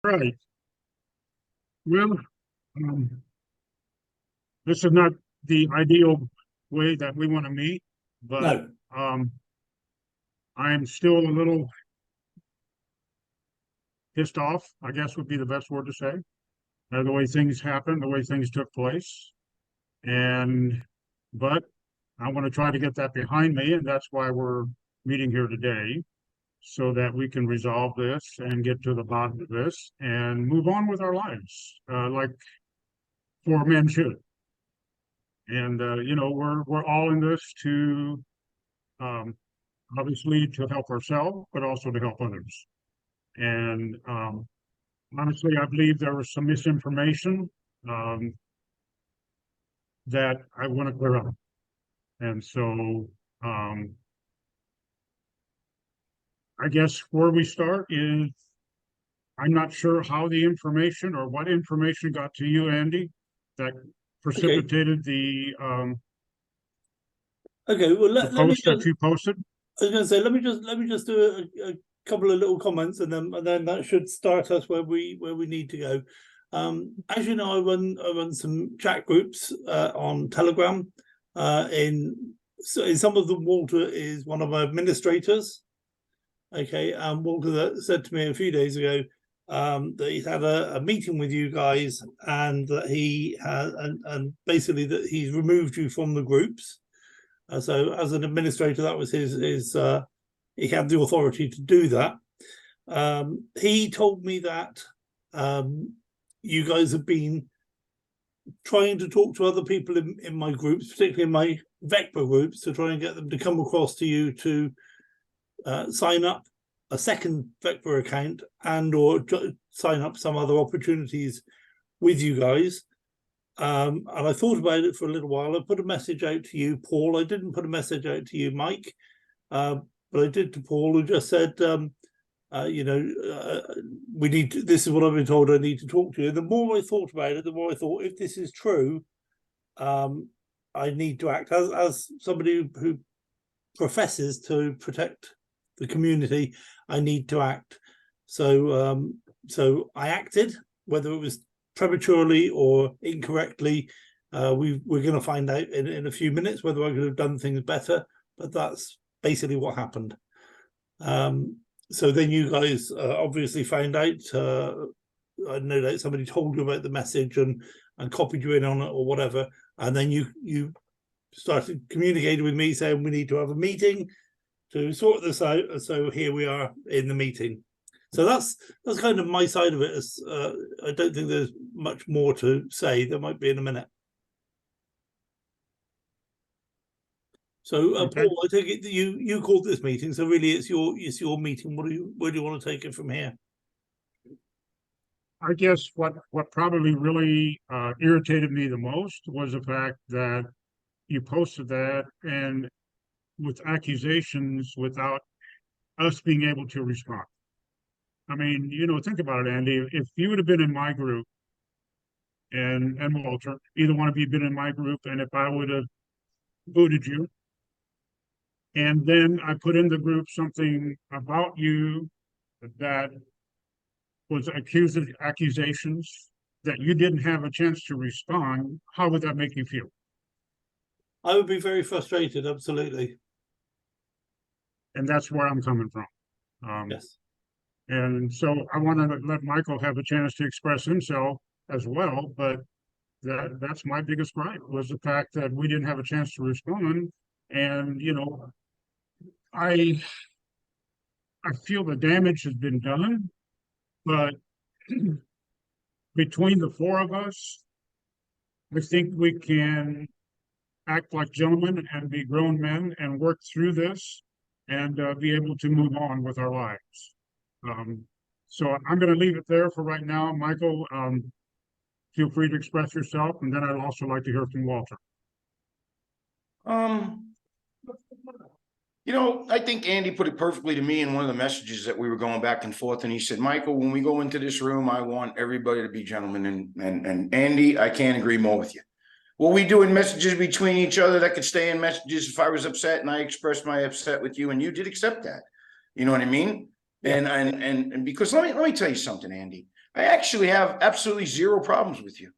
Right. Well, um, this is not the ideal way that we want to meet, but No. um, I'm still a little pissed off, I guess would be the best word to say, the way things happened, the way things took place. And, but I want to try to get that behind me, and that's why we're meeting here today, so that we can resolve this and get to the bottom of this and move on with our lives, like four men should. And we're all in this to um, obviously to help ourselves, but also to help others. And honestly, I believe there was some misinformation um, that I want to clear up. And so um, I guess where we start is I'm not sure how the information or what information got to you, Andy, that Okay. precipitated Okay. Well, the let me post that just. you posted. I was going to say, let me just do a couple of little comments, and then that should start us where we need to go. As you know, I run some chat groups on Telegram. In some of them, Walter is one of my administrators. Okay, Walter said to me a few days ago that he's had a meeting with you guys, and that he has, and basically that he's removed you from the groups. So as an administrator, that was his he had the authority to do that. He told me that you guys have been trying to talk to other people in my groups, particularly in my Vector groups, to try and get them to come across to you to sign up a second Vector account and or sign up some other opportunities with you guys. And I thought about it for a little while. I put a message out to you, Paul. I didn't put a message out to you, Mike, but I did to Paul, who just said, we need to, this is what I've been told I need to talk to you. And the more I thought about it, the more I thought, if this is true, I need to act as somebody who professes to protect the community. I need to act. So I acted, whether it was prematurely or incorrectly. We're going to find out in a few minutes whether I could have done things better, but that's basically what happened. So then you guys obviously found out. I know that somebody told you about the message and copied you in on it or whatever, and then you started communicating with me saying we need to have a meeting to sort this out. So here we are in the meeting. So that's kind of my side of it. I don't think there's much more to say. There might be in a minute. So Okay. Paul, I take it that you called this meeting. So really, it's your meeting. Where do you want to take it from here? I guess what probably really irritated me the most was the fact that you posted that and with accusations without us being able to respond. I mean, think about it, Andy. If you would have been in my group and Walter, either one of you been in my group, and if I would have booted you, and then I put in the group something about you that was accusations that you didn't have a chance to respond, how would that make you feel? I would be very frustrated, absolutely. And that's where I'm coming from. Yes. And so I want to let Michael have a chance to express himself as well, but that's my biggest gripe was the fact that we didn't have a chance to respond. And I I feel the damage has been done, but between the four of us, I think we can act like gentlemen and be grown men and work through this and be able to move on with our lives. Um, so I'm going to leave it there for right now. Michael, feel free to express yourself, and then I'd also like to hear from Walter. Um, I think Andy put it perfectly to me in one of the messages that we were going back and forth. And he said, Michael, when we go into this room, I want everybody to be gentlemen. And Andy, I can't agree more with you. What we do in messages between each other, that could stay in messages if I was upset and I expressed my upset with you and you did accept that. You know what I mean? Yeah. And because let me tell you something, Andy. I actually have absolutely zero problems with you.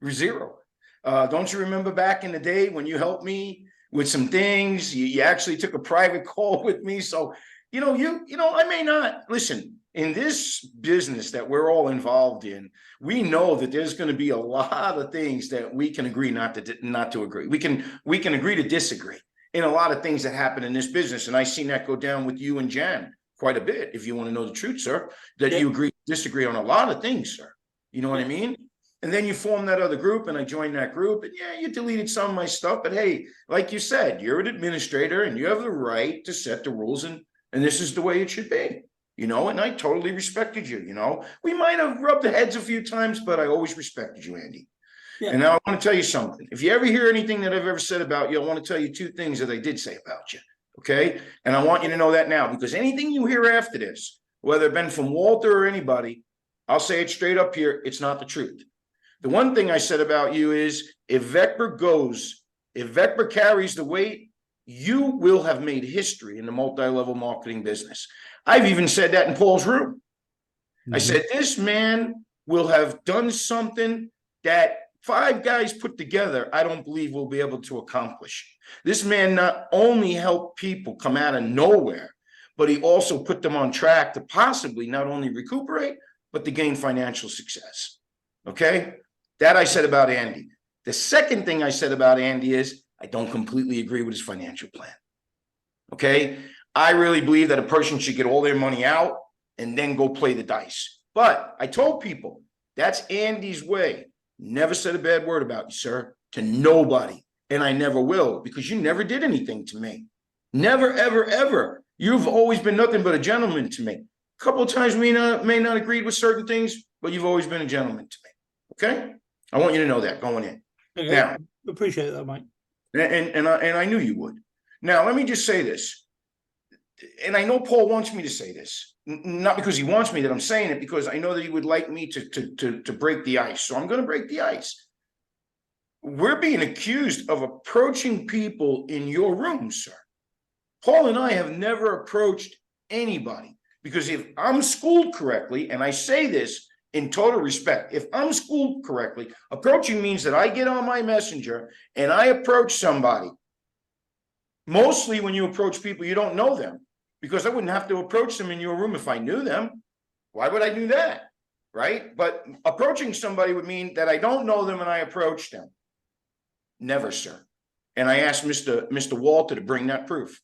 Zero. Don't you remember back in the day when you helped me with some things? You actually took a private call with me. So, I may not listen in this business that we're all involved in. We know that there's going to be a lot of things that we can agree not to agree. We can agree to disagree in a lot of things that happen in this business. And I've seen that go down with you and Jan quite a bit, if you want to know the truth, sir, that you agree, disagree on a lot of things, sir. You know what I mean? And then you form that other group, and I joined that group, and yeah, you deleted some of my stuff, but hey, like you said, you're an administrator and you have the right to set the rules, and this is the way it should be, and I totally respected you, we might have rubbed heads a few times, but I always respected you, Andy. Yeah. And now I want to tell you something. If you ever hear anything that I've ever said about you, I want to tell you two things that I did say about you. Okay. And I want you to know that now, because anything you hear after this, whether it been from Walter or anybody, I'll say it straight up here. It's not the truth. The one thing I said about you is if Vector carries the weight, you will have made history in the multi-level marketing business. I've even said that in Paul's room. Mm-hmm. I said, this man will have done something that 5 guys put together, I don't believe we'll be able to accomplish. This man not only helped people come out of nowhere, but he also put them on track to possibly not only recuperate, but to gain financial success. Okay? That I said about Andy. The second thing I said about Andy is I don't completely agree with his financial plan. Okay? I really believe that a person should get all their money out and then go play the dice. But I told people that's Andy's way. Never said a bad word about you, sir, to nobody. And I never will, because you never did anything to me. Never, ever, ever. You've always been nothing but a gentleman to me. A couple of times we may not agree with certain things, but you've always been a gentleman to me. Okay? I want you to know that going in. Okay. Now, appreciate that, Mike. And I knew you would. Now, let me just say this. And I know Paul wants me to say this, not because he wants me that I'm saying it, because I know that he would like me to break the ice. So I'm going to break the ice. We're being accused of approaching people in your room, sir. Paul and I have never approached anybody, because if I'm schooled correctly, and I say this in total respect, if I'm schooled correctly, approaching means that I get on my messenger and I approach somebody. Mostly when you approach people, you don't know them, because I wouldn't have to approach them in your room if I knew them. Why would I do that? Right? But approaching somebody would mean that I don't know them and I approach them. Never, sir. And I asked Mr. Walter to bring that proof.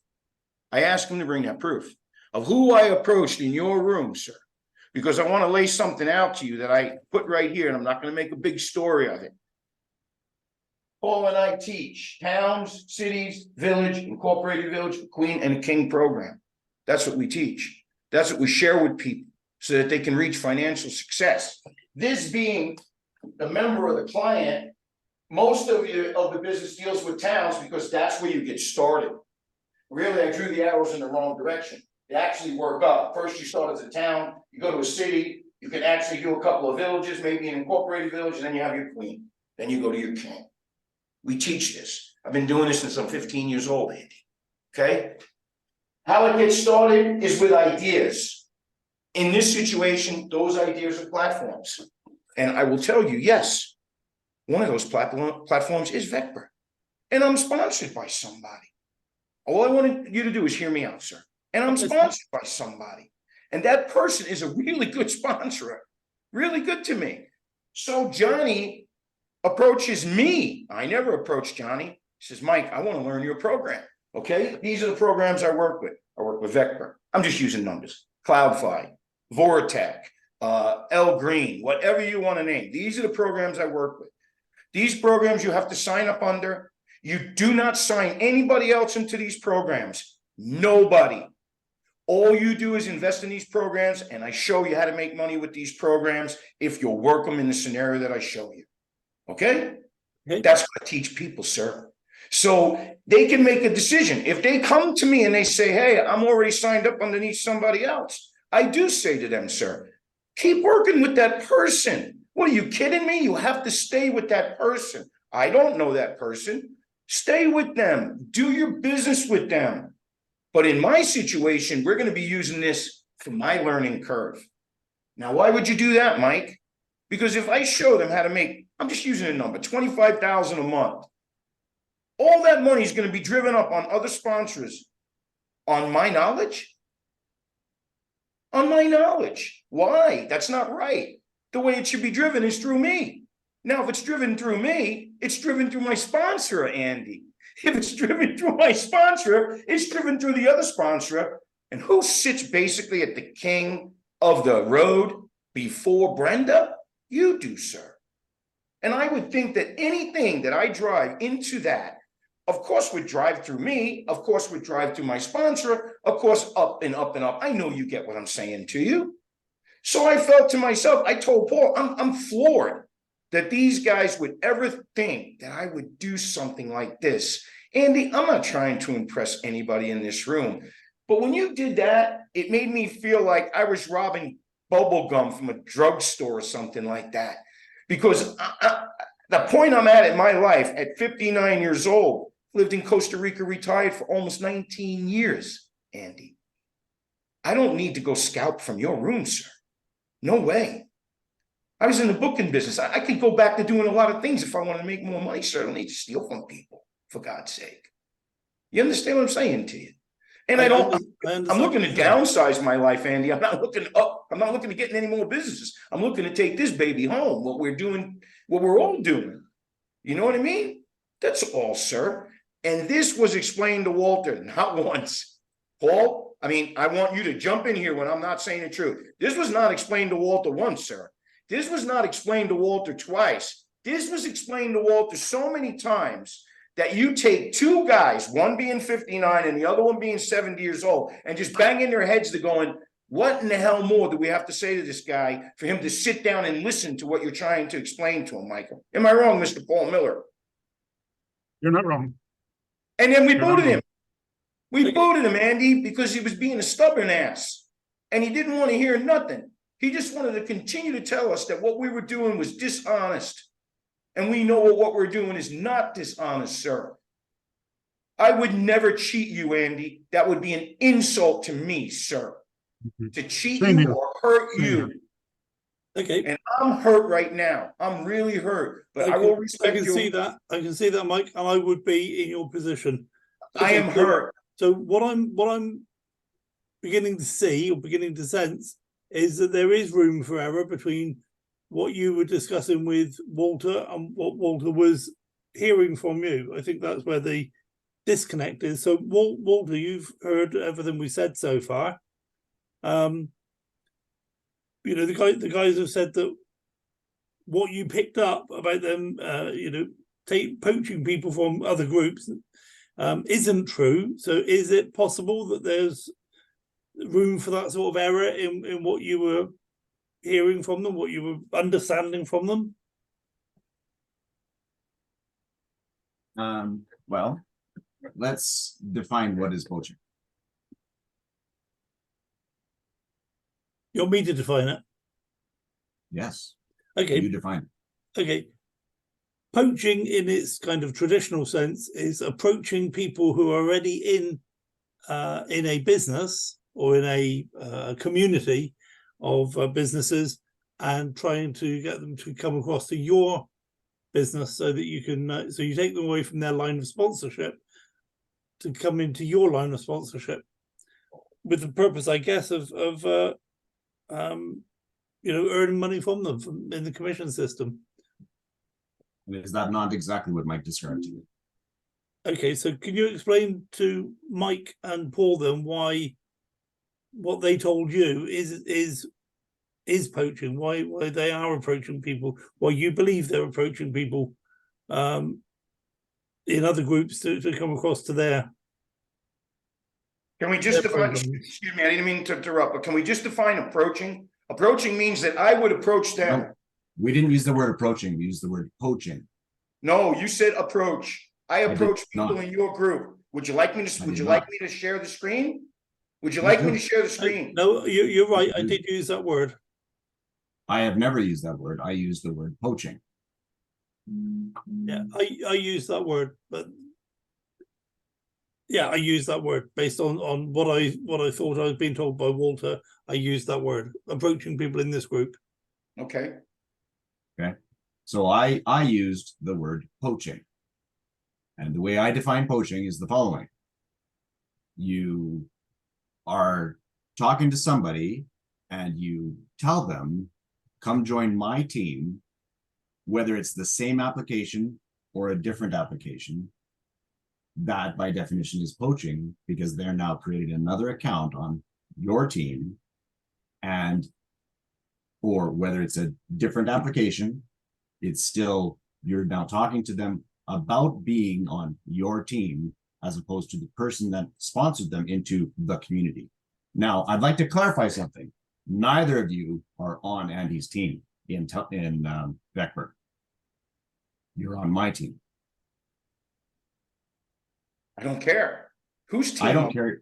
I asked him to bring that proof of who I approached in your room, sir, because I want to lay something out to you that I put right here, and I'm not going to make a big story of it. Paul and I teach towns, cities, village, incorporated village, queen, and a king program. That's what we teach. That's what we share with people so that they can reach financial success. This being a member of the client, most of the business deals with towns because that's where you get started. Really, I drew the arrows in the wrong direction. They actually work up. First, you start as a town, you go to a city, you can actually do a couple of villages, maybe an incorporated village, and then you have your queen. Then you go to your king. We teach this. I've been doing this since I'm 15 years old, Andy. Okay? How it gets started is with ideas. In this situation, those ideas are platforms. And I will tell you, yes, one of those platforms is Vector. And I'm sponsored by somebody. All I want you to do is hear me out, sir. And I'm sponsored by somebody. And that person is a really good sponsor. Really good to me. So Johnny approaches me. I never approached Johnny. He says, Mike, I want to learn your program. Okay? These are the programs I work with. I work with Vector. I'm just using numbers. CloudFi, Vortec, L Green, whatever you want to name. These are the programs I work with. These programs you have to sign up under. You do not sign anybody else into these programs. Nobody. All you do is invest in these programs, and I show you how to make money with these programs if you'll work them in the scenario that I show you. Okay? That's what I teach people, sir. So they can make a decision. If they come to me and they say, hey, I'm already signed up underneath somebody else, I do say to them, sir, keep working with that person. What, are you kidding me? You have to stay with that person. I don't know that person. Stay with them. Do your business with them. But in my situation, we're going to be using this for my learning curve. Now, why would you do that, Mike? Because if I show them how to make, I'm just using a number, 25,000 a month, all that money is going to be driven up on other sponsors on my knowledge. On my knowledge. Why? That's not right. The way it should be driven is through me. Now, if it's driven through me, it's driven through my sponsor, Andy. If it's driven through my sponsor, it's driven through the other sponsor. And who sits basically at the king of the road before Brenda? You do, sir. And I would think that anything that I drive into that, of course, would drive through me, of course, would drive through my sponsor, of course, up and up and up. I know you get what I'm saying to you. So I felt to myself, I told Paul, I'm floored that these guys would ever think that I would do something like this. Andy, I'm not trying to impress anybody in this room, but when you did that, it made me feel like I was robbing bubble gum from a drugstore or something like that. Because the point I'm at in my life, at 59 years old, lived in Costa Rica, retired for almost 19 years, Andy. I don't need to go scalp from your room, sir. No way. I was in the booking business. I could go back to doing a lot of things if I want to make more money, sir. I don't need to steal from people, for God's sake. You understand what I'm saying to you? And I'm looking to downsize my life, Andy. I'm not looking up. I'm not looking to get in any more businesses. I'm looking to take this baby home, what we're doing, what we're all doing. You know what I mean? That's all, sir. And this was explained to Walter, not once. Paul, I mean, I want you to jump in here when I'm not saying the truth. This was not explained to Walter once, sir. This was not explained to Walter twice. This was explained to Walter so many times that you take two guys, one being 59 and the other one being 70 years old, and just bang in their heads to going, what in the hell more do we have to say to this guy for him to sit down and listen to what you're trying to explain to him, Michael? Am I wrong, Mr. Paul Miller? You're not wrong. And then we booted him. We booted him, Andy, because he was being a stubborn ass. And he didn't want to hear nothing. He just wanted to continue to tell us that what we were doing was dishonest. And we know what we're doing is not dishonest, sir. I would never cheat you, Andy. That would be an insult to me, sir. To cheat you or hurt you. Okay. And I'm hurt right now. I'm really hurt. But I will respect you. I can see that. I can see that, Mike. And I would be in your position. I am hurt. So what I'm beginning to see or beginning to sense is that there is room for error between what you were discussing with Walter and what Walter was hearing from you. I think that's where the disconnect is. So Walter, you've heard everything we said so far. You know, the guys have said that what you picked up about them, you know, poaching people from other groups isn't true. So is it possible that there's room for that sort of error in what you were hearing from them, what you were understanding from them? Well, let's define what is poaching. You want me to define it? Yes. Okay. You define it. Okay. Poaching in its kind of traditional sense is approaching people who are already in a business or in a community of businesses and trying to get them to come across to your business so that you can so you take them away from their line of sponsorship to come into your line of sponsorship with the purpose, I guess, of you know, earning money from them in the commission system. Is that not exactly what Mike described to you? Okay, so can you explain to Mike and Paul then why what they told you is poaching? Why they are approaching people? Why you believe they're approaching people in other groups to come across to their? Can we just define? Excuse me, I didn't mean to interrupt, but can we just define approaching? Approaching means that I would approach them. No, we didn't use the word approaching. We used the word poaching. No, you said approach. I approach people not. in your group. Would you like me to? Would you like me to share the screen? Would you like me to share the screen? No, you're right. I did use that word. I have never used that word. I use the word poaching. Yeah, I use that word, but Yeah, I use that word based on what I thought I was being told by Walter. I used that word, approaching people in this group. Okay, So I used the word poaching. And the way I define poaching is the following. You are talking to somebody and you tell them, come join my team, whether it's the same application or a different application. That by definition is poaching, because they're now creating another account on your team, and or whether it's a different application, it's still, you're now talking to them about being on your team as opposed to the person that sponsored them into the community. Now, I'd like to clarify something. Neither of you are on Andy's team in Beckburg. You're on my team. I don't care. Whose team? I don't care.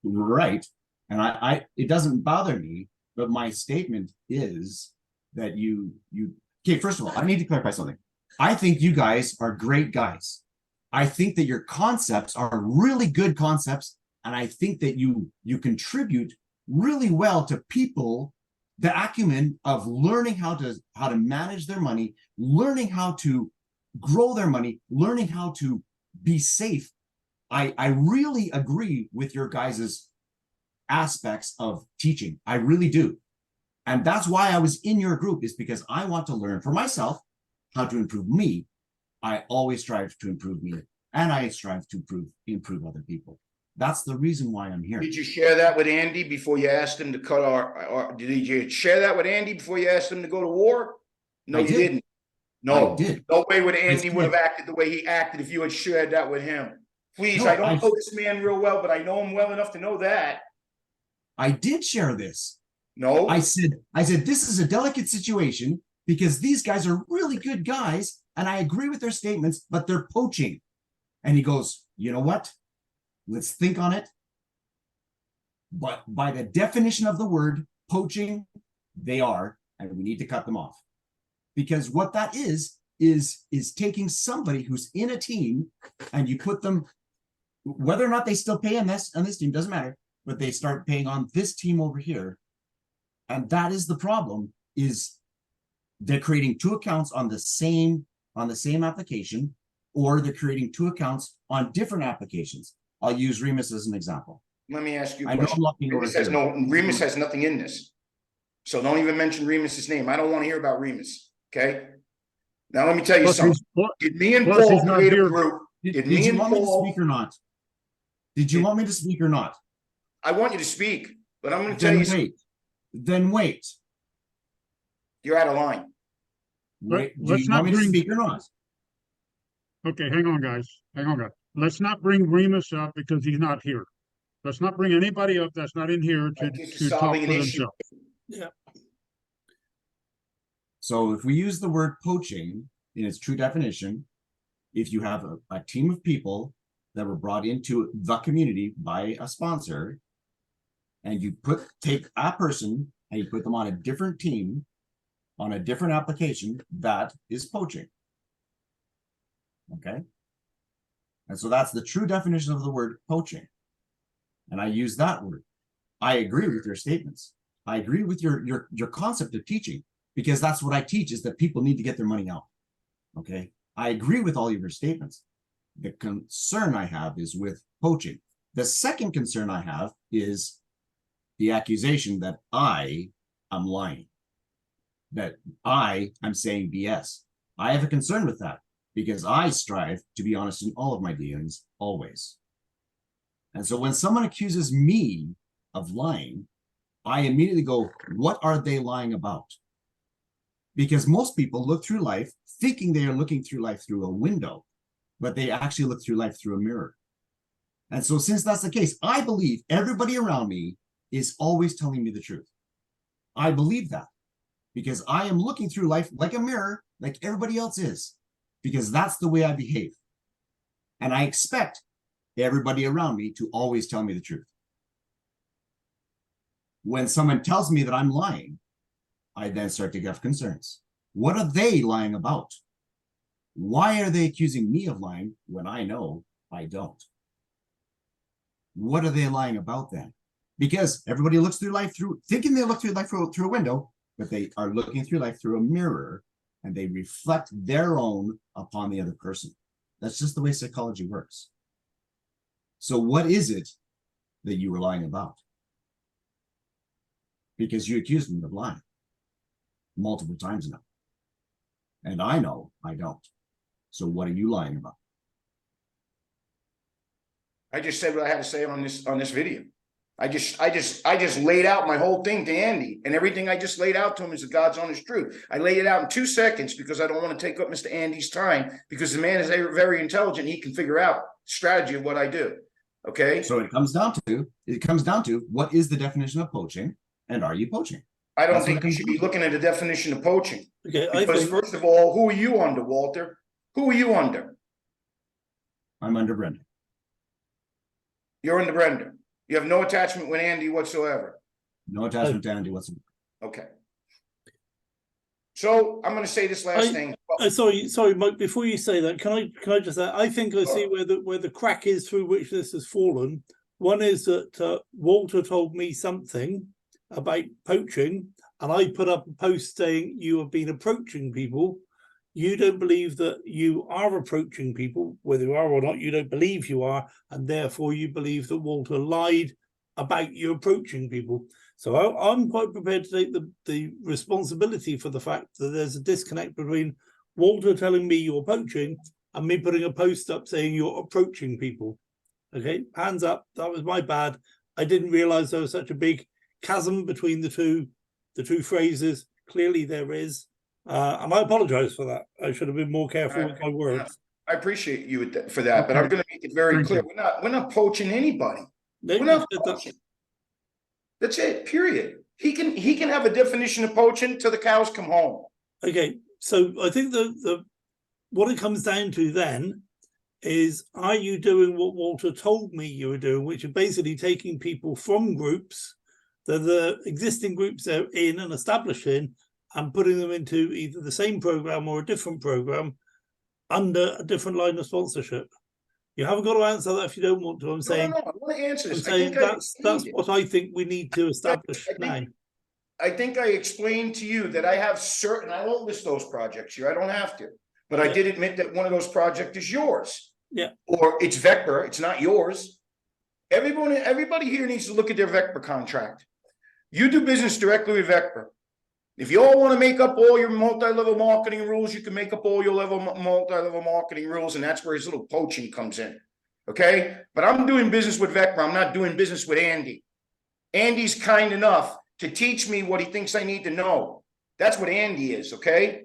Right. And I it doesn't bother me, but my statement is that okay, first of all, I need to clarify something. I think you guys are great guys. I think that your concepts are really good concepts, and I think that you contribute really well to people, the acumen of learning how to manage their money, learning how to grow their money, learning how to be safe. I really agree with your guys's aspects of teaching. I really do. And that's why I was in your group, is because I want to learn for myself how to improve me. I always strive to improve me, and I strive to improve other people. That's the reason why I'm here. Did you share that with Andy before you asked him to cut did you share that with Andy before you asked him to go to war? No, you didn't. No, I did. No way would Andy would have acted the way he acted if you had shared that with him. Please, No, I don't know this man real well, but I know him well enough to know that. I did share this. No. I said, this is a delicate situation because these guys are really good guys, and I agree with their statements, but they're poaching. And he goes, you know what? Let's think on it. But by the definition of the word poaching, they are, and we need to cut them off. Because what that is taking somebody who's in a team and you put them, whether or not they still pay on this team, doesn't matter, but they start paying on this team over here. And that is the problem, is they're creating two accounts on the same application, or they're creating two accounts on different applications. I'll use Remus as an example. Let me ask you a I know question. I'm looking over Remus has nothing in this. So don't even mention Remus's name. I don't want to hear about Remus. Okay. Now let me tell you something. Did me and Paul create a group? Did you want me to speak or not? Did you want me to speak or not? I want you to speak, but I'm going to tell you something. Then wait. You're out of line. Wait, do you want me to speak or not? Okay, hang on, guys. Hang on, guys. Let's not bring Remus up because he's not here. Let's not bring anybody up that's not in here to talk for themselves. Yeah. So if we use the word poaching in its true definition, if you have a team of people that were brought into the community by a sponsor, and you take a person and you put them on a different team, on a different application, that is poaching. Okay? And so that's the true definition of the word poaching. And I use that word. I agree with your statements. I agree with your concept of teaching, because that's what I teach, is that people need to get their money out. Okay? I agree with all of your statements. The concern I have is with poaching. The second concern I have is the accusation that I am lying, that I am saying BS. I have a concern with that, because I strive to be honest in all of my dealings, always. And so when someone accuses me of lying, I immediately go, what are they lying about? Because most people look through life thinking they are looking through life through a window, but they actually look through life through a mirror. And so since that's the case, I believe everybody around me is always telling me the truth. I believe that because I am looking through life like a mirror, like everybody else is, because that's the way I behave. And I expect everybody around me to always tell me the truth. When someone tells me that I'm lying, I then start to have concerns. What are they lying about? Why are they accusing me of lying when I know I don't? What are they lying about then? Because everybody looks through life thinking they look through life through a window, but they are looking through life through a mirror, and they reflect their own upon the other person. That's just the way psychology works. So what is it that you were lying about? Because you accused me of lying multiple times now. And I know I don't. So what are you lying about? I just said what I had to say on this video. I just laid out my whole thing to Andy, and everything I just laid out to him is the God's honest truth. I laid it out in 2 seconds because I don't want to take up Mr. Andy's time, because the man is very intelligent. He can figure out strategy of what I do. Okay. So it comes down to what is the definition of poaching, and are you poaching? I don't think you should be looking at a definition of poaching. Okay, Because first of all, who are you under, Walter? Who are you under? I'm under Brenda. You're under Brenda. You have no attachment with Andy whatsoever. No attachment to Andy whatsoever. Okay. So I'm going to say this last thing. Sorry, Mike. Before you say that, can I just say, I think I see where the crack is through which this has fallen. One is that Walter told me something about poaching, and I put up a post saying you have been approaching people. You don't believe that you are approaching people, whether you are or not. You don't believe you are, and therefore you believe that Walter lied about you approaching people. So I'm quite prepared to take the responsibility for the fact that there's a disconnect between Walter telling me you're poaching and me putting a post up saying you're approaching people. Okay, hands up. That was my bad. I didn't realize there was such a big chasm between the two phrases. Clearly there is. And I apologize for that. I should have been more careful with my words. I appreciate you for that, but I'm going to make it very clear. We're not poaching anybody. We're not poaching. That's it. Period. He can have a definition of poaching till the cows come home. Okay, so I think the what it comes down to then is, are you doing what Walter told me you were doing, which is basically taking people from groups that the existing groups they're in and establishing, and putting them into either the same program or a different program under a different line of sponsorship? You haven't got to answer that if you don't want to. I'm saying, no, I want to answer this. I'm saying that's what I think we need to establish now. I think I explained to you that I have certain, I won't list those projects here, I don't have to, but I did admit that one of those projects is yours. Yeah. Or it's Vector, it's not yours. Everybody here needs to look at their Vector contract. You do business directly with Vector. If you all want to make up all your multi-level marketing rules, you can make up all your multi-level marketing rules, and that's where his little poaching comes in. Okay? But I'm doing business with Vector. I'm not doing business with Andy. Andy's kind enough to teach me what he thinks I need to know. That's what Andy is, okay?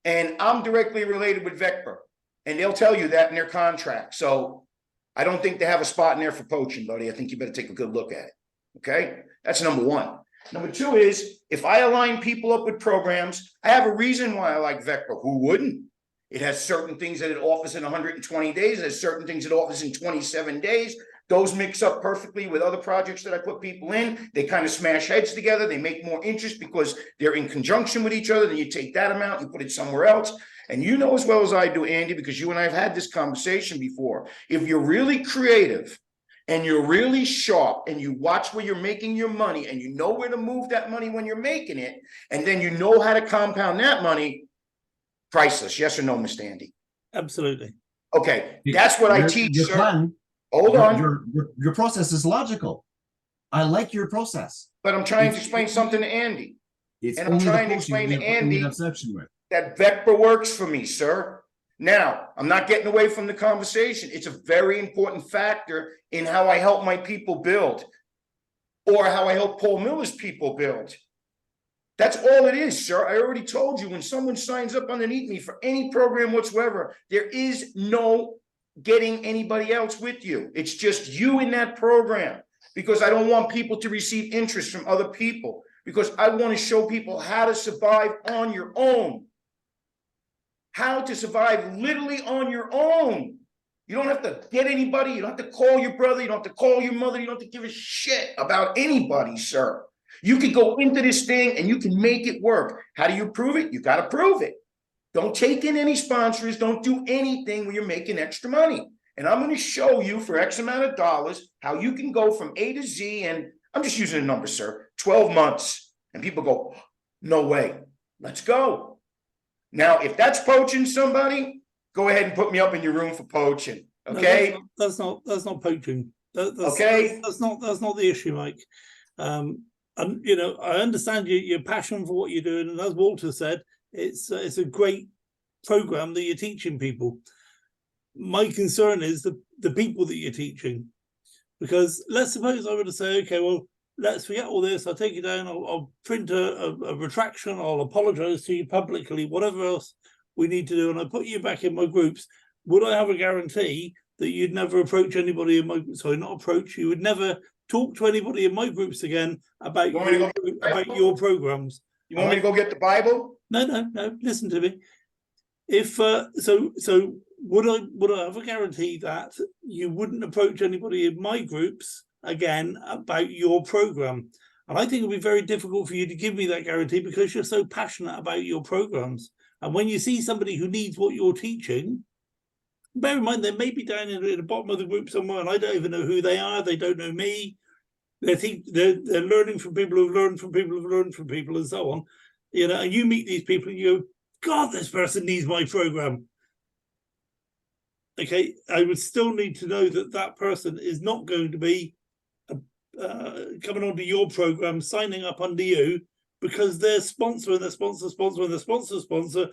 And I'm directly related with Vector, and they'll tell you that in their contract. So I don't think they have a spot in there for poaching, buddy. I think you better take a good look at it, okay? That's number one. Number two is, if I align people up with programs, I have a reason why I like Vector. Who wouldn't? It has certain things that it offers in 120 days. It has certain things it offers in 27 days. Those mix up perfectly with other projects that I put people in. They kind of smash heads together. They make more interest because they're in conjunction with each other. Then you take that amount and put it somewhere else. And you know as well as I do, Andy, because you and I have had this conversation before. If you're really creative and you're really sharp and you watch where you're making your money and you know where to move that money when you're making it, and then you know how to compound that money, priceless. Yes or no, Mr. Andy? Absolutely. Okay, that's what I teach, your sir. plan, Hold on. Your process is logical. I like your process. But I'm trying to explain something to Andy. It's And I'm trying to explain to Andy that Vector works for me, sir. Now, I'm not getting away from the conversation. It's a very important factor in how I help my people build, or how I help Paul Miller's people build. That's all it is, sir. I already told you, when someone signs up underneath me for any program whatsoever, there is no getting anybody else with you. It's just you in that program, because I don't want people to receive interest from other people, because I want to show people how to survive on your own. How to survive literally on your own. You don't have to get anybody. You don't have to call your brother. You don't have to call your mother. You don't have to give a shit about anybody, sir. You can go into this thing and you can make it work. How do you prove it? You got to prove it. Don't take in any sponsors. Don't do anything where you're making extra money. and I'm going to show you for X amount of dollars how you can go from A to Z. And I'm just using a number, sir, 12 months. And people go, no way, let's go. Now, if that's poaching somebody, go ahead and put me up in your room for poaching. Okay. No, that's not poaching. Okay. That's not the issue, Mike. And you know, I understand your passion for what you're doing, and as Walter said, it's a great program that you're teaching people. My concern is the people that you're teaching, because let's suppose I were to say, okay, well, let's forget all this. I'll take you down. I'll print a retraction. I'll apologize to you publicly. Whatever else we need to do, and I put you back in my groups. Would I have a guarantee that you'd never approach anybody in my, sorry, not approach, you would never talk to anybody in my groups again about your programs? You want me to go get the Bible? No, listen to me. If so would I have a guarantee that you wouldn't approach anybody in my groups again about your program? And I think it would be very difficult for you to give me that guarantee, because you're so passionate about your programs. And when you see somebody who needs what you're teaching, bear in mind, they may be down in the bottom of the group somewhere, and I don't even know who they are. They don't know me. They're learning from people who've learned from people who've learned from people, and so on. You know, and you meet these people, and you go, God, this person needs my program. Okay, I would still need to know that that person is not going to be coming onto your program, signing up under you, because their sponsor and their sponsor and their sponsor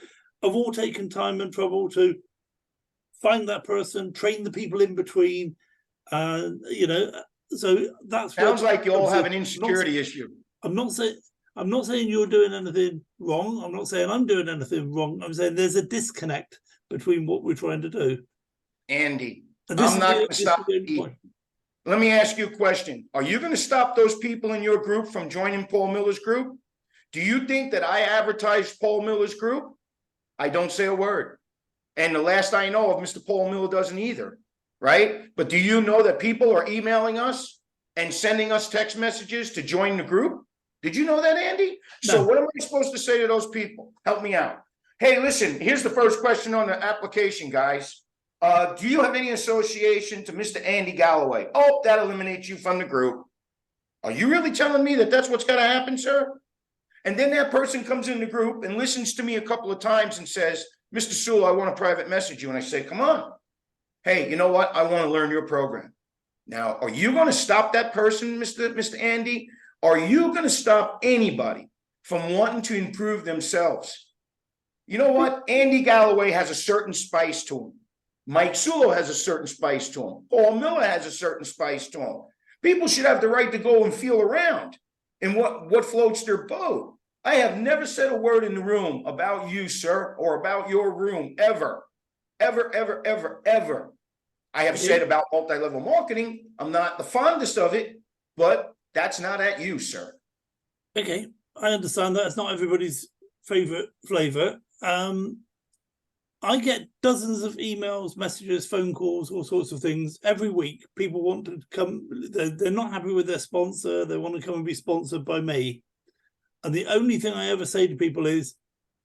have all taken time and trouble to find that person, train the people in between, you know. So that's sounds like you all have an insecurity issue. I'm not saying you're doing anything wrong. I'm not saying I'm doing anything wrong. I'm saying there's a disconnect between what we're trying to do. Andy, I'm not going to stop. Let me ask you a question. Are you going to stop those people in your group from joining Paul Miller's group? Do you think that I advertised Paul Miller's group? I don't say a word. And the last I know of, Mr. Paul Miller doesn't either, right? But do you know that people are emailing us and sending us text messages to join the group? Did you know that, Andy? No. So what am I supposed to say to those people? Help me out. Hey, listen, here's the first question on the application, guys. Do you have any association to Mr. Andy Galloway? Oh, that eliminates you from the group. Are you really telling me that that's what's going to happen, sir? And then that person comes in the group and listens to me a couple of times and says, Mr. Sullo, I want to private message you. And I say, come on. Hey, you know what? I want to learn your program. Now, are you going to stop that person, Mr. Andy? Are you going to stop anybody from wanting to improve themselves? You know what? Andy Galloway has a certain spice to him. Mike Sullo has a certain spice to him. Paul Miller has a certain spice to him. People should have the right to go and feel around in what floats their boat. I have never said a word in the room about you, sir, or about your room, ever. I have said about multi-level marketing, I'm not the fondest of it, but that's not at you, sir. Okay, I understand that. It's not everybody's favorite flavor. I get dozens of emails, messages, phone calls, all sorts of things every week. People want to come, they're not happy with their sponsor. They want to come and be sponsored by me. And the only thing I ever say to people is,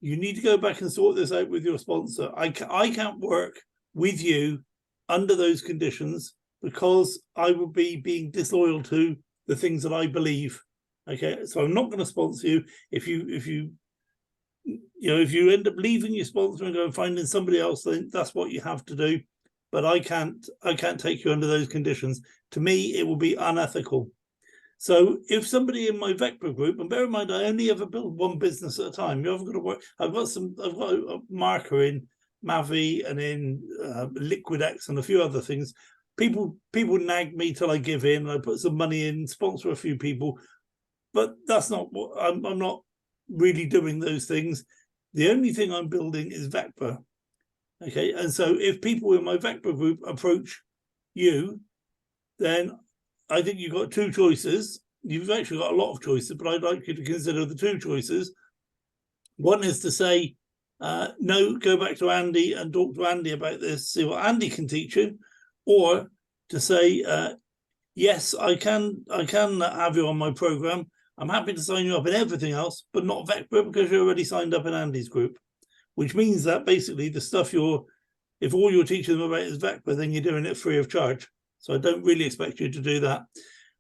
you need to go back and sort this out with your sponsor. I can't work with you under those conditions, because I would be being disloyal to the things that I believe. Okay, so I'm not going to sponsor you. If you end up leaving your sponsor and go and finding somebody else, then that's what you have to do. But I can't take you under those conditions. To me, it will be unethical. So if somebody in my Vector group, and bear in mind, I only ever build one business at a time. You haven't got to work. I've got a marker in Mavi and in Liquid-X and a few other things. People nag me till I give in. I put some money in, sponsor a few people, but that's not what I'm not really doing those things. The only thing I'm building is Vector. Okay, and so if people in my Vector group approach you, then I think you've got two choices. You've actually got a lot of choices, but I'd like you to consider the two choices. One is to say, no, go back to Andy and talk to Andy about this, see what Andy can teach you, or to say, yes, I can have you on my program. I'm happy to sign you up in everything else, but not Vector, because you're already signed up in Andy's group, which means that basically the stuff you're if all you're teaching them about is VECPA, then you're doing it free of charge. So I don't really expect you to do that.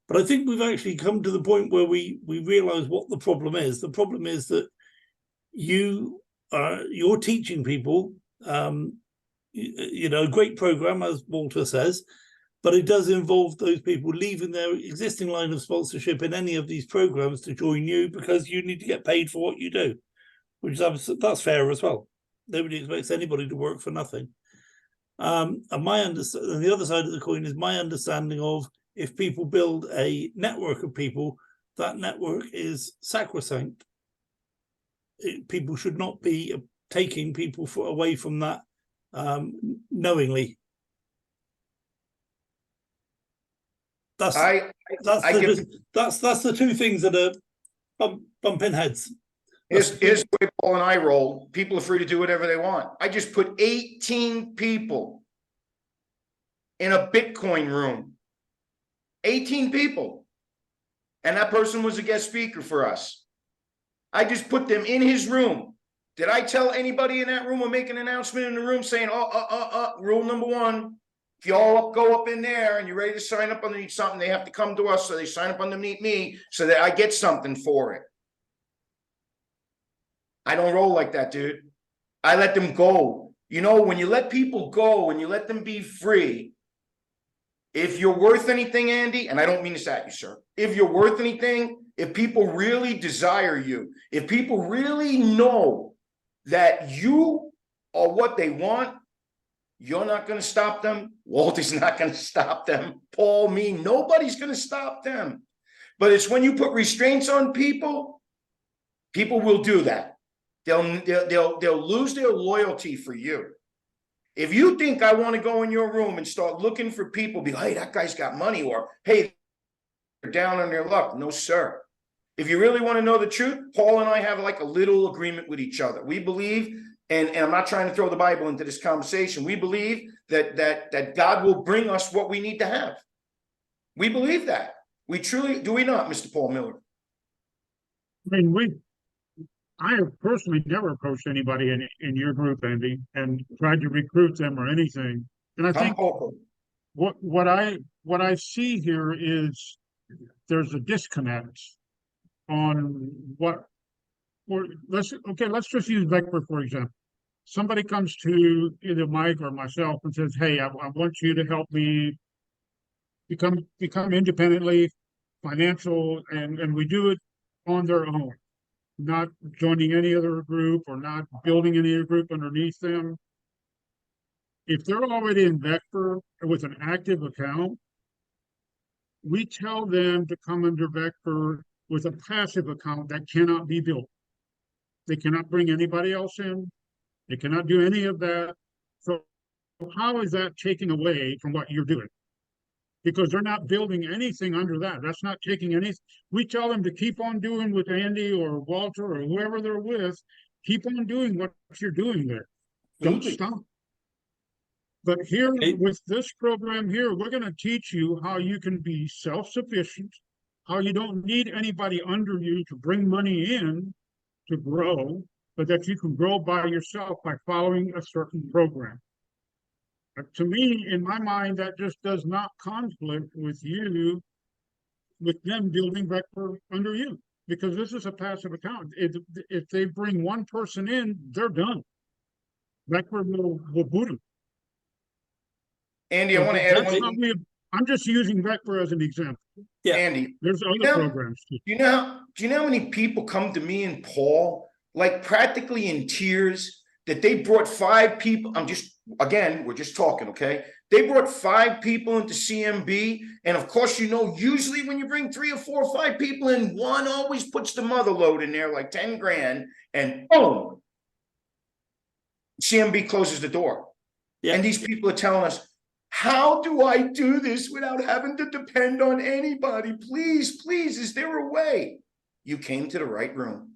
But I think we've actually come to the point where we realize what the problem is. The problem is that you're teaching people, a great program, as Walter says, but it does involve those people leaving their existing line of sponsorship in any of these programs to join you, because you need to get paid for what you do, which that's fair as well. Nobody expects anybody to work for nothing. And the other side of the coin is my understanding of, if people build a network of people, that network is sacrosanct. People should not be taking people away from that knowingly. That's the two things that are bumping heads. Here's the way Paul and I roll. People are free to do whatever they want. I just put 18 people in a Bitcoin room. 18 people. And that person was a guest speaker for us. I just put them in his room. Did I tell anybody in that room or make an announcement in the room saying, rule number 1, if you all go up in there and you're ready to sign up underneath something, they have to come to us, so they sign up underneath me so that I get something for it. I don't roll like that, dude. I let them go. You know, when you let people go and you let them be free, if you're worth anything, Andy, and I don't mean this at you, sir, if you're worth anything, if people really desire you, if people really know that you are what they want, you're not going to stop them. Walter's not going to stop them. Paul, me, nobody's going to stop them. But it's when you put restraints on people, people will do that. They'll lose their loyalty for you. If you think I want to go in your room and start looking for people, be like, hey, that guy's got money, or hey, they're down on their luck. No, sir. If you really want to know the truth, Paul and I have like a little agreement with each other. We believe, and I'm not trying to throw the Bible into this conversation, we believe that God will bring us what we need to have. We believe that. We truly, do we not, Mr. Paul Miller? I mean, I have personally never approached anybody in your group, Andy, and tried to recruit them or anything. And I think what I see here is there's a disconnect on let's just use Vector for example. Somebody comes to either Mike or myself and says, hey, I want you to help me become independently financial, and we do it on their own, not joining any other group or not building any other group underneath them. If they're already in Vector with an active account, we tell them to come under Vector with a passive account that cannot be built. They cannot bring anybody else in. They cannot do any of that. So how is that taking away from what you're doing? Because they're not building anything under that. That's not taking any. We tell them to keep on doing with Andy or Walter or whoever they're with. Keep on doing what you're doing there. Don't stop. But here with this program here, we're going to teach you how you can be self-sufficient, how you don't need anybody under you to bring money in to grow, but that you can grow by yourself by following a certain program. But to me, in my mind, that just does not conflict with them building Vector under you, because this is a passive account. If they bring one person in, they're done. Vector will boot them. Andy, I want to add one. I'm just using Vector as an example. Yeah, Andy, there's other programs too. Do you know how many people come to me and Paul, like practically in tears, that they brought 5 people? We're just talking, okay? They brought 5 people into CMB, and of course, usually when you bring 3 or 4 or 5 people in, one always puts the mother load in there, like 10 grand, and boom, CMB closes the door. Yeah. And these people are telling us, how do I do this without having to depend on anybody? Please, is there a way? You came to the right room.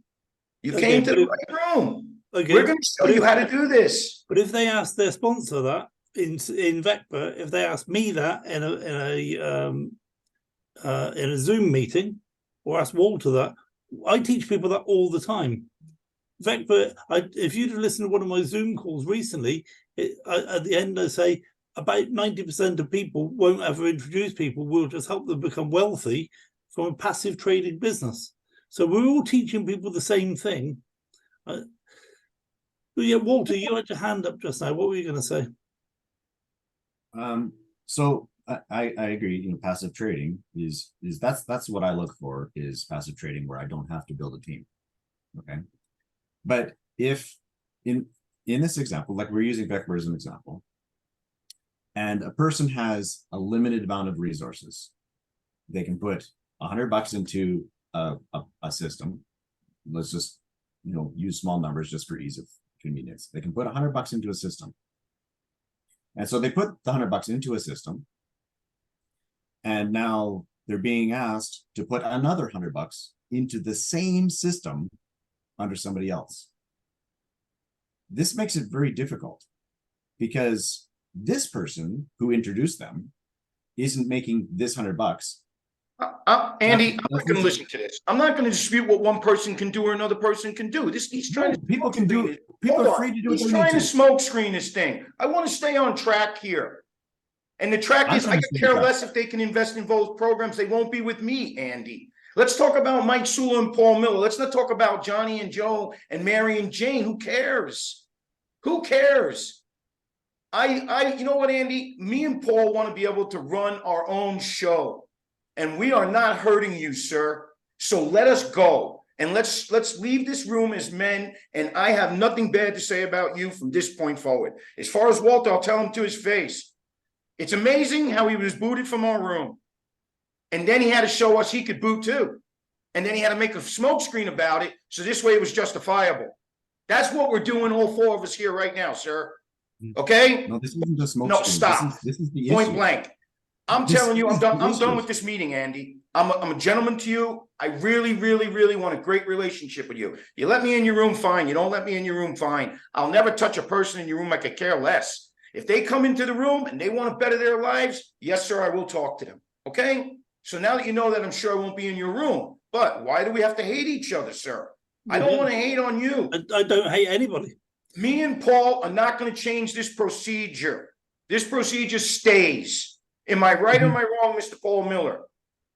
You came to the right room. Okay. We're going to show you how to do this. But if they ask their sponsor that in Vector, if they ask me that in a Zoom meeting, or ask Walter that, I teach people that all the time. Vector, if you'd have listened to one of my Zoom calls recently, at the end, I say about 90% of people won't ever introduce people. We'll just help them become wealthy from a passive trading business. So we're all teaching people the same thing. But yeah, Walter, you had your hand up just now. What were you going to say? So I agree. You know, passive trading is that's what I look for, is passive trading where I don't have to build a team. Okay, but if in this example, like we're using Beckford as an example, and a person has a limited amount of resources, they can put $100 into a system. Let's just, you know, use small numbers just for ease of convenience. They can put $100 into a system. And so they put the $100 into a system, and now they're being asked to put another $100 into the same system under somebody else. This makes it very difficult because this person who introduced them isn't making this $100. Andy, I'm not going to listen to this. I'm not going to dispute what one person can do or another person can do. He's trying to. People can do it. People are free to do it. He's trying to smoke screen this thing. I want to stay on track here. And the track is, I could care less if they can invest in both programs. They won't be with me, Andy. Let's talk about Mike Sullo and Paul Miller. Let's not talk about Johnny and Joe and Mary and Jane. Who cares? Who cares? You know what, Andy? Me and Paul want to be able to run our own show. And we are not hurting you, sir. So let us go. And let's leave this room as men. And I have nothing bad to say about you from this point forward. As far as Walter, I'll tell him to his face. It's amazing how he was booted from our room. And then he had to show us he could boot too. And then he had to make a smokescreen about it. So this way it was justifiable. That's what we're doing, all four of us here right now, sir. Okay? No, this isn't just smokescreen. No, stop. This is the Point issue. blank. I'm telling you, I'm done with this meeting, Andy. I'm a gentleman to you. I really, really, really want a great relationship with you. You let me in your room, fine. You don't let me in your room, fine. I'll never touch a person in your room. I could care less. If they come into the room and they want to better their lives, yes, sir, I will talk to them. Okay? So now that you know that, I'm sure I won't be in your room. But why do we have to hate each other, sir? I don't want to hate on you. I don't hate anybody. Me and Paul are not going to change this procedure. This procedure stays. Am I right or am I wrong, Mr. Paul Miller?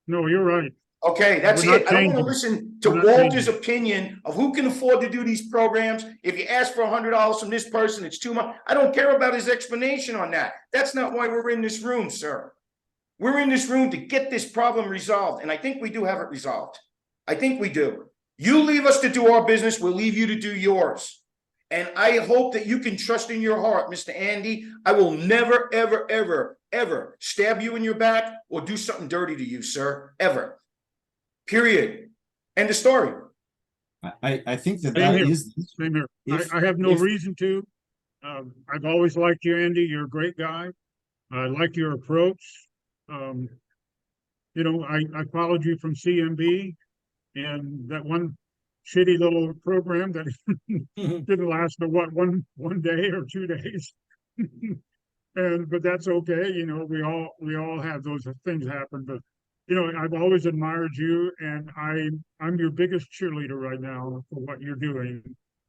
No, you're right. Okay, that's We're not it. I don't want to changing. listen to We're not Walter's changing. opinion of who can afford to do these programs. If you ask for $100 from this person, it's too much. I don't care about his explanation on that. That's not why we're in this room, sir. We're in this room to get this problem resolved, and I think we do have it resolved. I think we do. You leave us to do our business, we'll leave you to do yours. And I hope that you can trust in your heart, Mr. Andy. I will never, ever, ever, ever stab you in your back or do something dirty to you, sir. Ever. Period. End of story. I think that Same that here. is. Same here. If- I have no if- reason to. I've always liked you, Andy. You're a great guy. I like your approach. You know, I followed you from CMB and that one shitty little program that didn't last but what, one day or 2 days. But that's okay. You know, we all have those things happen. But you know, I've always admired you, and I'm your biggest cheerleader right now for what you're doing.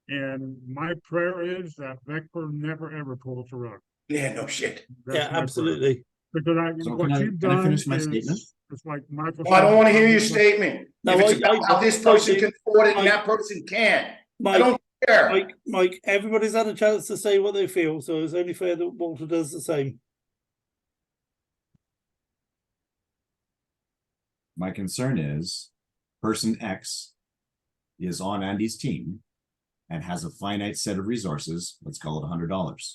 And my prayer is that Beckford never ever pulls a rug. Yeah, no shit. That's Yeah, my prayer. absolutely. Because So what you've can I done finish my is, statement? it's like Michael. Well, I don't said, want to hear your statement. No, If it's I- about how this person can afford it and that person can't. I Mike, don't care. Mike, everybody's had a chance to say what they feel, so it's only fair that Walter does the same. My concern is person X is on Andy's team and has a finite set of resources. Let's call it $100.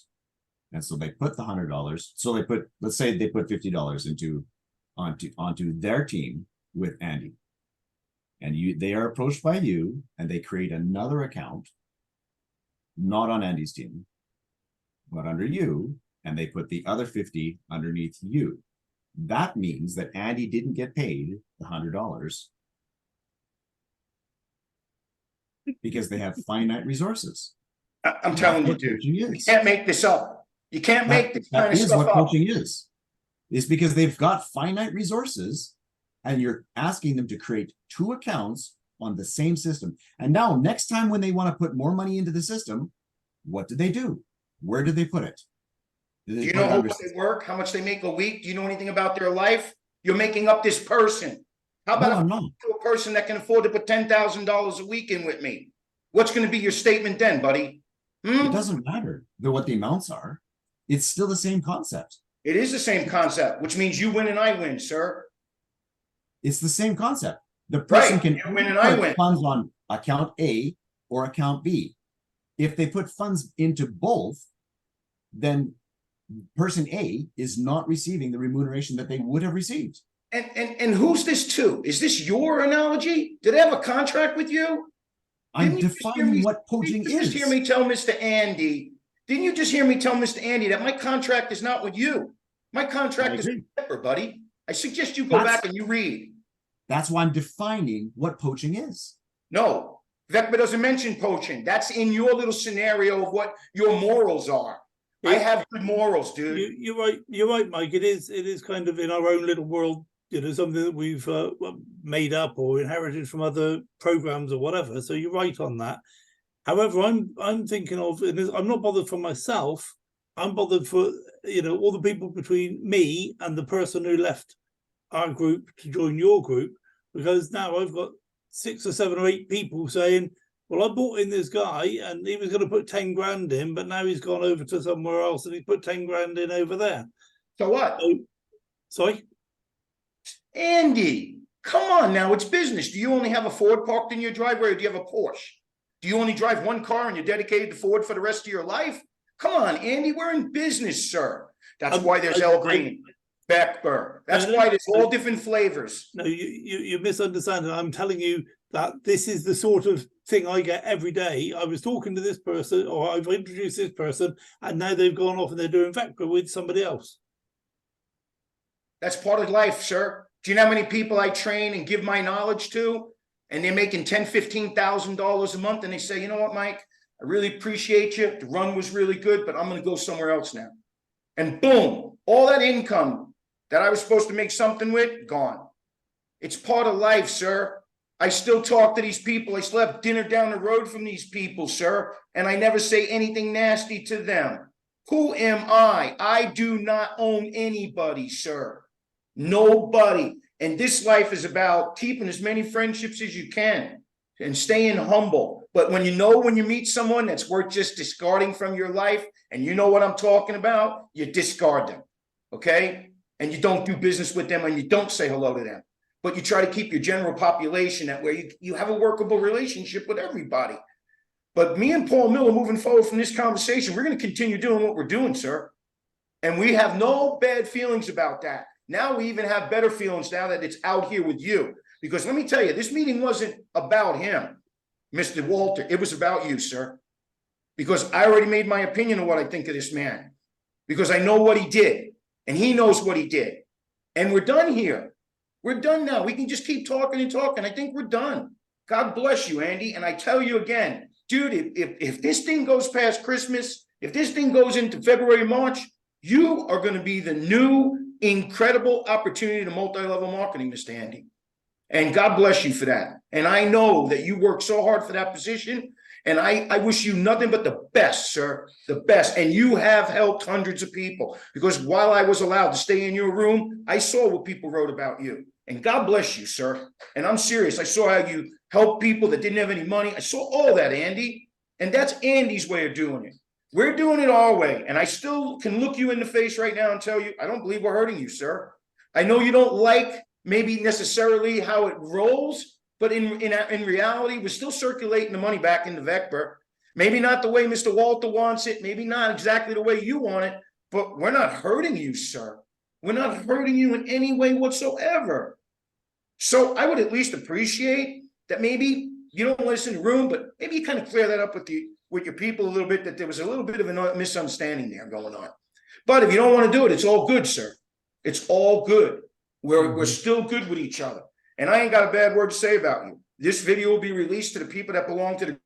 And so they put the $100. So they put, let's say they put $50 onto their team with Andy. And they are approached by you and they create another account, not on Andy's team, but under you, and they put the other 50 underneath you. That means that Andy didn't get paid the $100 because they have finite resources. I'm telling you, That's what dude. coaching You is. can't make this up. You can't make this kind That of is stuff what up. coaching is. It's because they've got finite resources and you're asking them to create two accounts on the same system. And now next time when they want to put more money into the system, what do? Where did they put it? Did Do they you put know it how under- much they work? How much they make a week? Do you know anything about their life? You're making up this person. How No, about I'm not. a person that can afford to put $10,000 a week in with me? What's going to be your statement then, buddy? It doesn't matter what the amounts are. It's still the same concept. It is the same concept, which means you win and I win, sir. It's the same concept. The person Right, can you win and I put win. funds on account A or account B. If they put funds into both, then person A is not receiving the remuneration that they would have received. And who's this to? Is this your analogy? Did I have a contract with you? I'm Didn't you just hear defining me- what poaching Didn't you just is. hear me tell Mr. Andy? Didn't you just hear me tell Mr. Andy that my contract is not with you? My contract I is agree. with Pepper, buddy. I suggest you go That's- back and you read. That's why I'm defining what poaching is. No, Vecma doesn't mention poaching. That's in your little scenario of what your morals are. I have good morals, dude. You're right. You're right, Mike. It is kind of in our own little world. Something that we've made up or inherited from other programs or whatever. So you're right on that. However, I'm thinking of, and I'm not bothered for myself. I'm bothered for all the people between me and the person who left our group to join your group, because now I've got 6 or 7 or 8 people saying, well, I bought in this guy and he was going to put 10 grand in, but now he's gone over to somewhere else and he put 10 grand in over there. So what? So, sorry? Andy, come on now, it's business. Do you only have a Ford parked in your driveway or do you have a Porsche? Do you only drive one car and you're dedicated to Ford for the rest of your life? Come on, Andy, we're in business, sir. That's why there's El Green, Beckburr. That's why there's all different flavors. No, you misunderstand. I'm telling you that this is the sort of thing I get every day. I was talking to this person, or I've introduced this person, and now they've gone off and they're doing Vector with somebody else. That's part of life, sir. Do you know how many people I train and give my knowledge to? And they're making $10,000, $15,000 a month. And they say, you know what, Mike, I really appreciate you. The run was really good, but I'm going to go somewhere else now. And boom, all that income that I was supposed to make something with, gone. It's part of life, sir. I still talk to these people. I still have dinner down the road from these people, sir. And I never say anything nasty to them. Who am I? I do not own anybody, sir. Nobody. And this life is about keeping as many friendships as you can and staying humble. But when you meet someone that's worth just discarding from your life, and you know what I'm talking about, you discard them, okay? And you don't do business with them and you don't say hello to them. But you try to keep your general population that way you have a workable relationship with everybody. But me and Paul Miller moving forward from this conversation, we're going to continue doing what we're doing, sir. And we have no bad feelings about that. Now we even have better feelings now that it's out here with you. Because let me tell you, this meeting wasn't about him, Mr. Walter. It was about you, sir. Because I already made my opinion of what I think of this man. Because I know what he did. And he knows what he did. And we're done here. We're done now. We can just keep talking and talking. I think we're done. God bless you, Andy. And I tell you again, dude, if this thing goes past Christmas, if this thing goes into February, March, you are going to be the new incredible opportunity to multi-level marketing, Mr. Andy. And God bless you for that. And I know that you work so hard for that position. And I wish you nothing but the best, sir, the best. And you have helped hundreds of people, because while I was allowed to stay in your room, I saw what people wrote about you. And God bless you, sir. And I'm serious. I saw how you helped people that didn't have any money. I saw all that, Andy. And that's Andy's way of doing it. We're doing it our way. And I still can look you in the face right now and tell you, I don't believe we're hurting you, sir. I know you don't like maybe necessarily how it rolls, but in reality, we're still circulating the money back into Vector. Maybe not the way Mr. Walter wants it. Maybe not exactly the way you want it, but we're not hurting you, sir. We're not hurting you in any way whatsoever. So I would at least appreciate that maybe you don't listen to the room, but maybe you kind of clear that up with your people a little bit, that there was a little bit of a misunderstanding there going on. But if you don't want to do it, it's all good, sir. It's all good. We're still good with each other. And I ain't got a bad word to say about you. This video will be released to the people that belong to the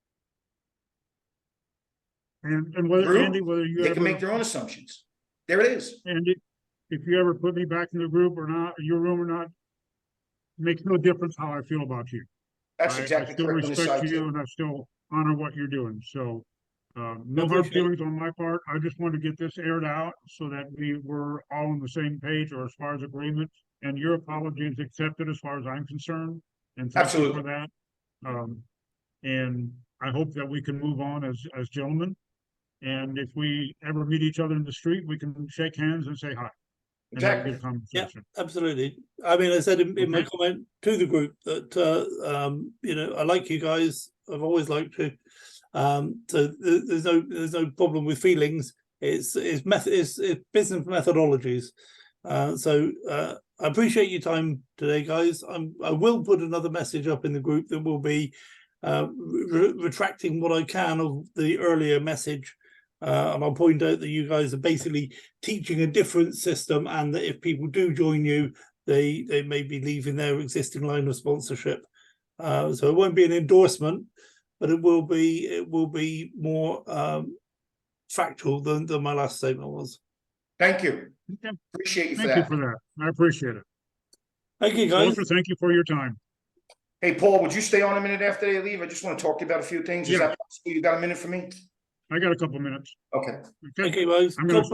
And whether, group. Andy, whether you They ever, can make their own assumptions. There it is. Andy, if you ever put me back in the group or not, your room or not, makes no difference how I feel about you. That's I exactly still correct on this respect side you too. and I still honor what you're doing. So No hard appreciate it. feelings on my part. I just wanted to get this aired out so that we were all on the same page or as far as agreement. And your apology is accepted as far as I'm concerned. And thank you for Absolutely. that. And I hope that we can move on as gentlemen. And if we ever meet each other in the street, we can shake hands and say hi. And have a Exactly. good conversation. Absolutely. I mean, I said in my Okay. comment to the group that you know, I like you guys. I've always liked you. So there's no problem with feelings. It's business methodologies. So I appreciate your time today, guys. I will put another message up in the group that will be retracting what I can of the earlier message. And I'll point out that you guys are basically teaching a different system, and that if people do join you, they may be leaving their existing line of sponsorship. So it won't be an endorsement, but it will be more factual than my last statement was. Thank you. Okay. Appreciate you for Thank you that. for that. I appreciate it. Thank you, guys. Walter, thank you for your time. Hey, Paul, would you stay on a minute after they leave? I just want to talk to you about a few things. Is Yeah. that possible? You got a minute for me? I got a couple minutes. Okay. Okay. Thank you, guys. I'm gonna God stop.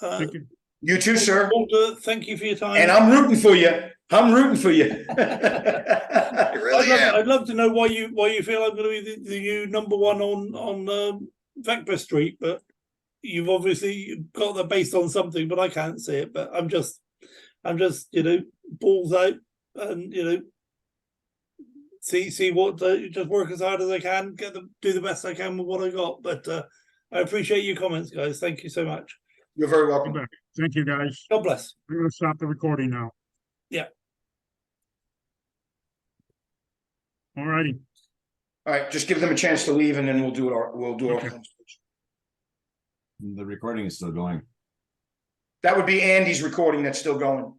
bless. Thank you. You too, sir. Walter, thank you for your time. And I'm rooting for you. I'm rooting for you. I really am. I'd love to know why you feel I'm going to be the new number one on Vector Street, but you've obviously got that based on something, but I can't see it. But I'm just you know, balls out, and you know, see what just work as hard as I can, do the best I can with what I got. But I appreciate your comments, guys. Thank you so much. You're very Come welcome. back. Thank you, guys. God bless. I'm gonna stop the recording now. Yeah. All righty. All right, just give them a chance to leave, and then we'll do our Okay. conversation. The recording is still going. That would be Andy's recording that's still going.